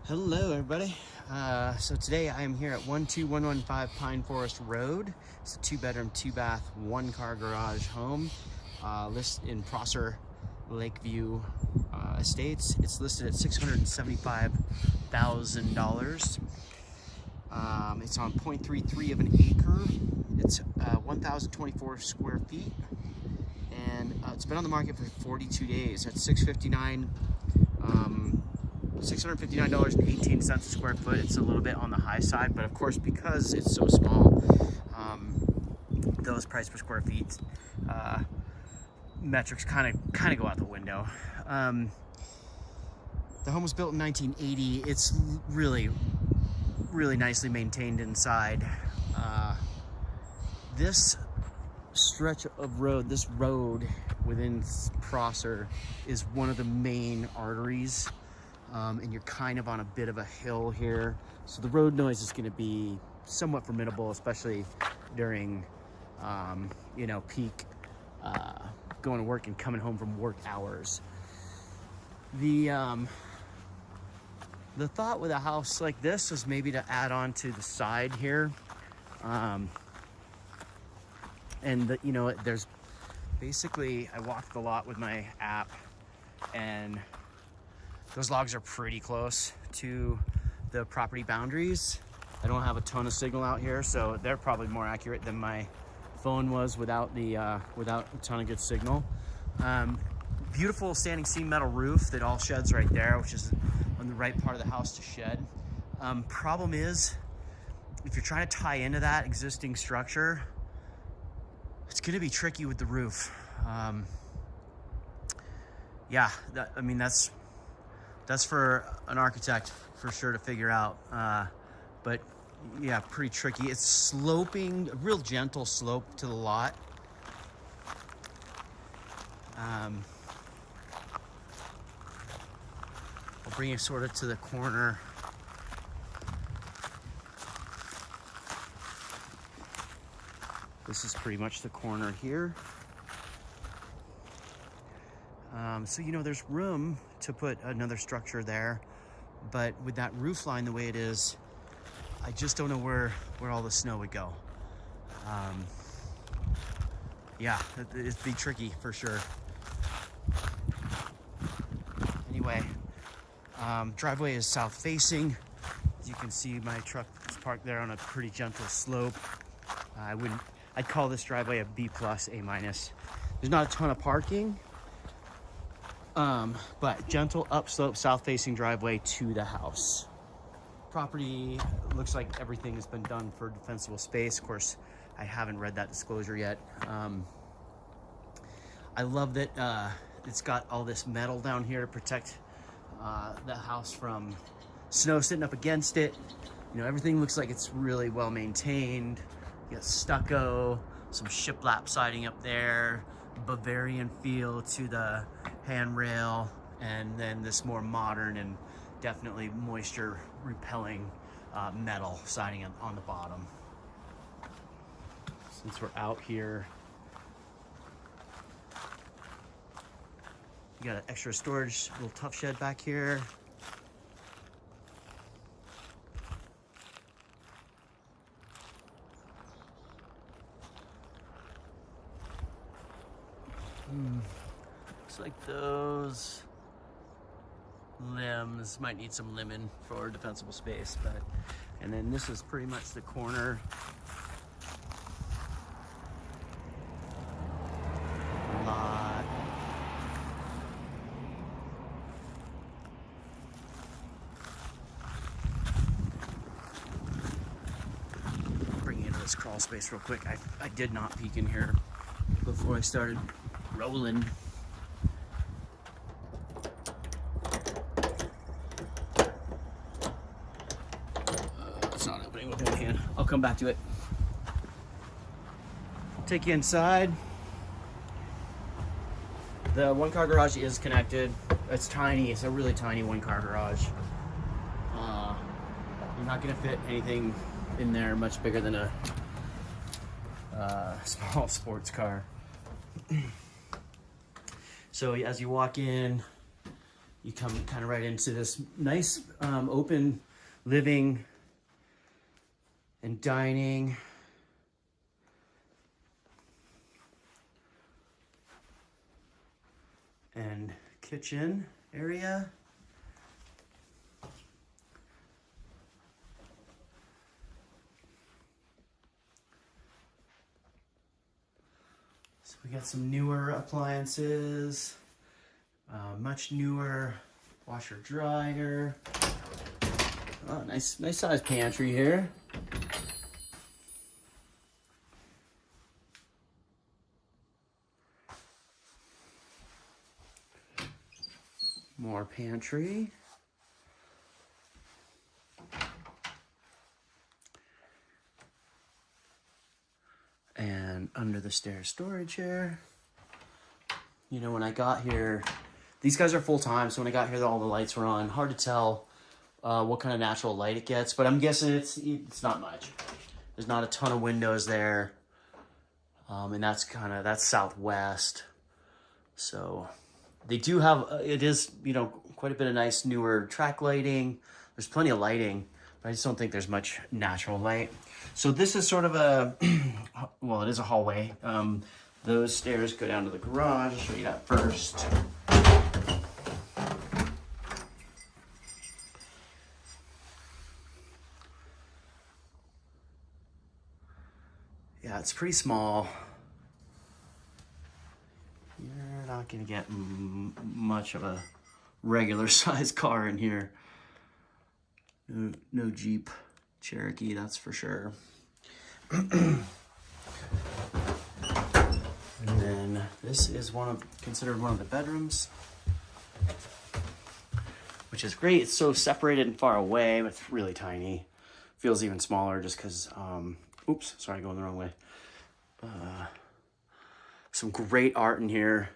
Hello everybody. So today I am here at 12115 Pine Forest Road. It's a 2-bedroom, 2-bath, 1-car garage home listed in Prosser Lakeview Estates. It's listed at $675,000. It's on 0.33 of an acre. It's 1,024 square feet, and it's been on the market for 42 days at $659.18 a square foot. It's a little bit on the high side, but of course, because it's so small, those price per square feet metrics kind of go out the window. The home was built in 1980. It's really nicely maintained inside. This stretch of road, this road within Prosser, is one of the main arteries. And you're kind of on a bit of a hill here, so the road noise is going to be somewhat formidable, especially during peak going to work and coming home from work hours. The thought with a house like this is maybe to add on to the side here, there's basically, I walked the lot with my app, and those logs are pretty close to the property boundaries. I don't have a ton of signal out here, so they're probably more accurate than my phone was without a ton of good signal. Beautiful standing seam metal roof that all sheds right there, which is on the right part of the house to shed. Problem is, if you're trying to tie into that existing structure, it's going to be tricky with the roof. That's for an architect for sure to figure out. But yeah, pretty tricky. It's sloping, a real gentle slope to the lot. I'll bring you sort of to the corner. This is pretty much the corner here. So there's room to put another structure there, but with that roof line the way it is, I just don't know where all the snow would go. It'd be tricky for sure. Anyway, driveway is south facing. As you can see, my truck is parked there on a pretty gentle slope. I'd call this driveway a B+, A-. There's not a ton of parking, but gentle upslope, south-facing driveway to the house. Property looks like everything has been done for defensible space. Of course, I haven't read that disclosure yet. I love that it's got all this metal down here to protect the house from snow sitting up against it. Everything looks like it's really well maintained. You got stucco, some shiplap siding up there, Bavarian feel to the handrail, and then this more modern and definitely moisture repelling metal siding on the bottom. Since we're out here, you got an extra storage, little tough shed back here. Looks like those limbs might need some lemon for defensible space, and then this is pretty much the corner. Lot. Bring you into this crawl space real quick. I did not peek in here before I started rolling. It's not opening with one hand. I'll come back to it. Take you inside. The 1-car garage is connected. It's tiny. It's a really tiny 1-car garage. You're not going to fit anything in there much bigger than a small sports car. So as you walk in, you come kind of right into this nice open living and dining. And kitchen area. So we got some newer appliances, much newer washer dryer. Oh, nice size pantry here. More pantry. And under the stairs storage here. You know, when I got here, these guys are full time, so when I got here, all the lights were on. Hard to tell what kind of natural light it gets, but I'm guessing it's not much. There's not a ton of windows there. And that's southwest. So they do have, it is, you know, quite a bit of nice newer track lighting. There's plenty of lighting, but I just don't think there's much natural light. So this is sort of a, well, it is a hallway. Those stairs go down to the garage. I'll show you that first. Yeah, it's pretty small. You're not gonna get much of a regular size car in here. No Jeep Cherokee, that's for sure. And then this is considered one of the bedrooms, which is great. It's so separated and far away, but it's really tiny. Feels even smaller just because, oops, sorry, going the wrong way. Some great art in here,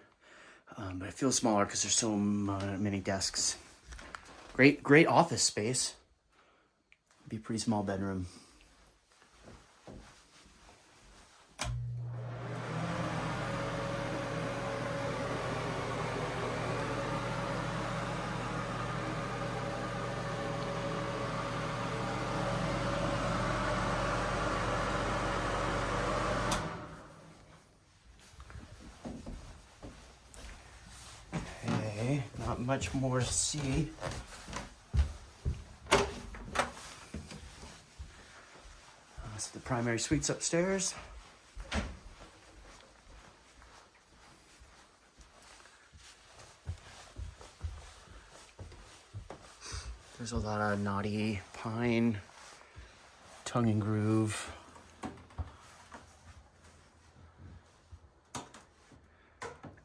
but it feels smaller because there's so many desks. Great office space. Be a pretty small bedroom. Okay, not much more to see. That's the primary suites upstairs. There's a lot of knotty pine, tongue and groove.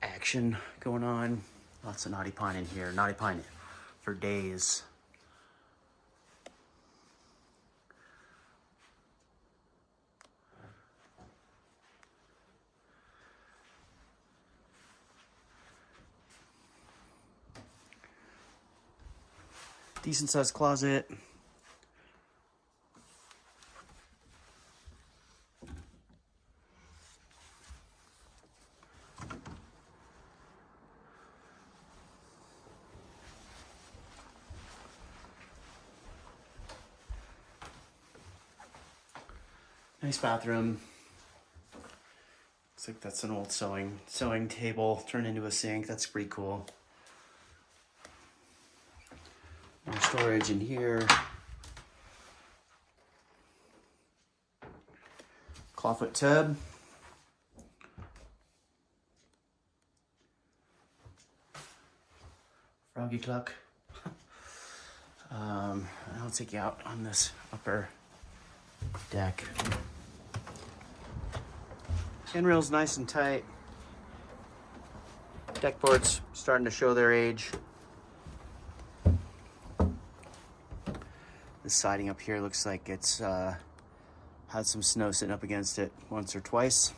Action going on. Lots of knotty pine in here. Knotty pine for days. Decent sized closet. Nice bathroom. Looks like that's an old sewing table turned into a sink. That's pretty cool. More storage in here. Clawfoot tub. Froggy cluck. I'll take you out on this upper deck. Handrail's nice and tight. Deck boards starting to show their age. The siding up here looks like it's had some snow sitting up against it once or twice.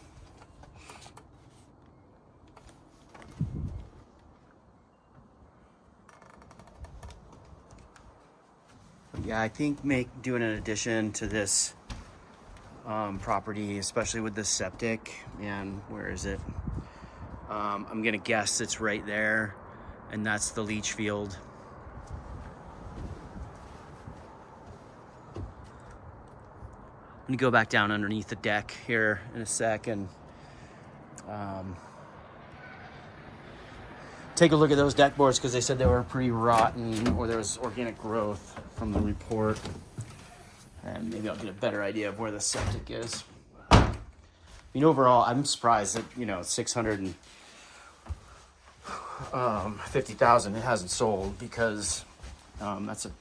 Yeah, I think doing an addition to this property, especially with the septic, and where is it? I'm gonna guess it's right there. and that's the leach field. I'm gonna go back down underneath the deck here in a sec and take a look at those deck boards, because they said they were pretty rotten, or there was organic growth from the report. And maybe I'll get a better idea of where the septic is. I mean, overall, I'm surprised that, you know, 650,000 it hasn't sold, because that's a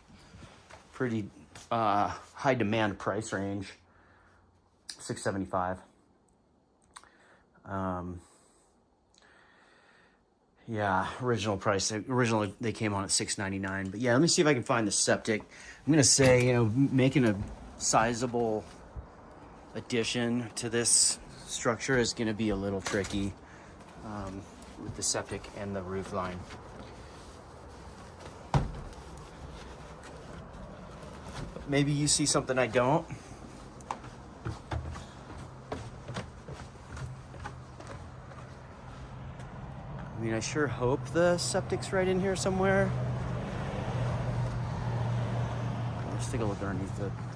pretty high demand price range. 675. Yeah, originally they came on at 699. But yeah, let me see if I can find the septic. I'm gonna say, you know, making a sizable addition to this structure is gonna be a little tricky with the septic and the roof line. But maybe you see something I don't. I mean, I sure hope the septic's right in here somewhere. Let's take a look underneath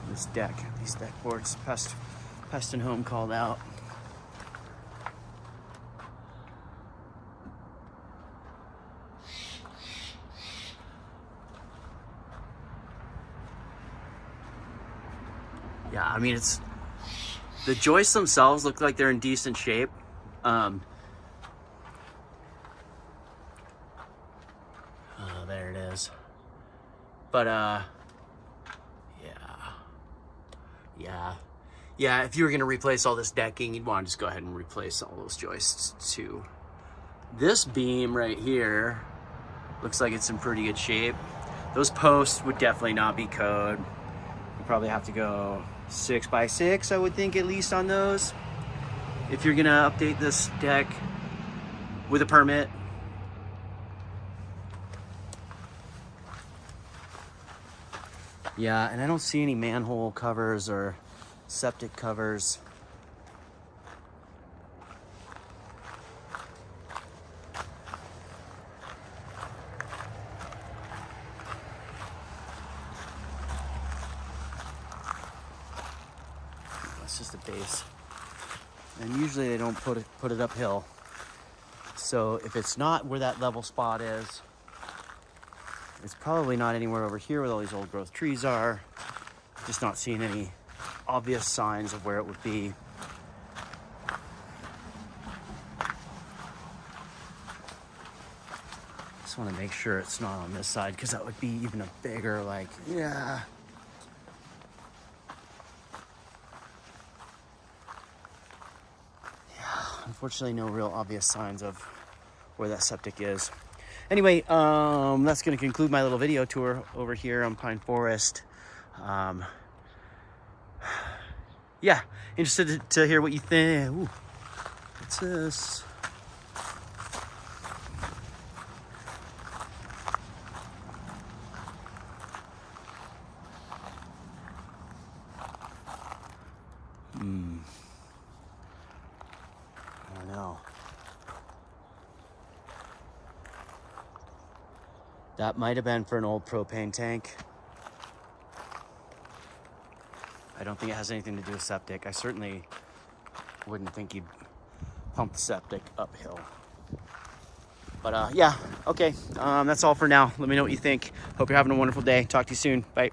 this deck. These deck boards, pest and home called out. Yeah, I mean, the joists themselves look like they're in decent shape. There it is. But yeah, if you were gonna replace all this decking, you'd want to just go ahead and replace all those joists too. This beam right here looks like it's in pretty good shape. Those posts would definitely not be code. You probably have to go 6 by 6, I would think, at least on those, if you're gonna update this deck with a permit. Yeah, and I don't see any manhole covers or septic covers. That's just a base. And usually they don't put it uphill. So if it's not where that level spot is, it's probably not anywhere over here where all these old growth trees are. Just not seeing any obvious signs of where it would be. Just want to make sure it's not on this side, because that would be even a bigger, like, yeah. Yeah, unfortunately no real obvious signs of where that septic is. Anyway, that's going to conclude my little video tour over here on Pine Forest. Yeah, interested to hear what you think. Ooh, what's this? I don't know. That might have been for an old propane tank. I don't think it has anything to do with septic. I certainly wouldn't think you'd pump the septic uphill. But yeah, okay. That's all for now. Let me know what you think. Hope you're having a wonderful day. Talk to you soon. Bye.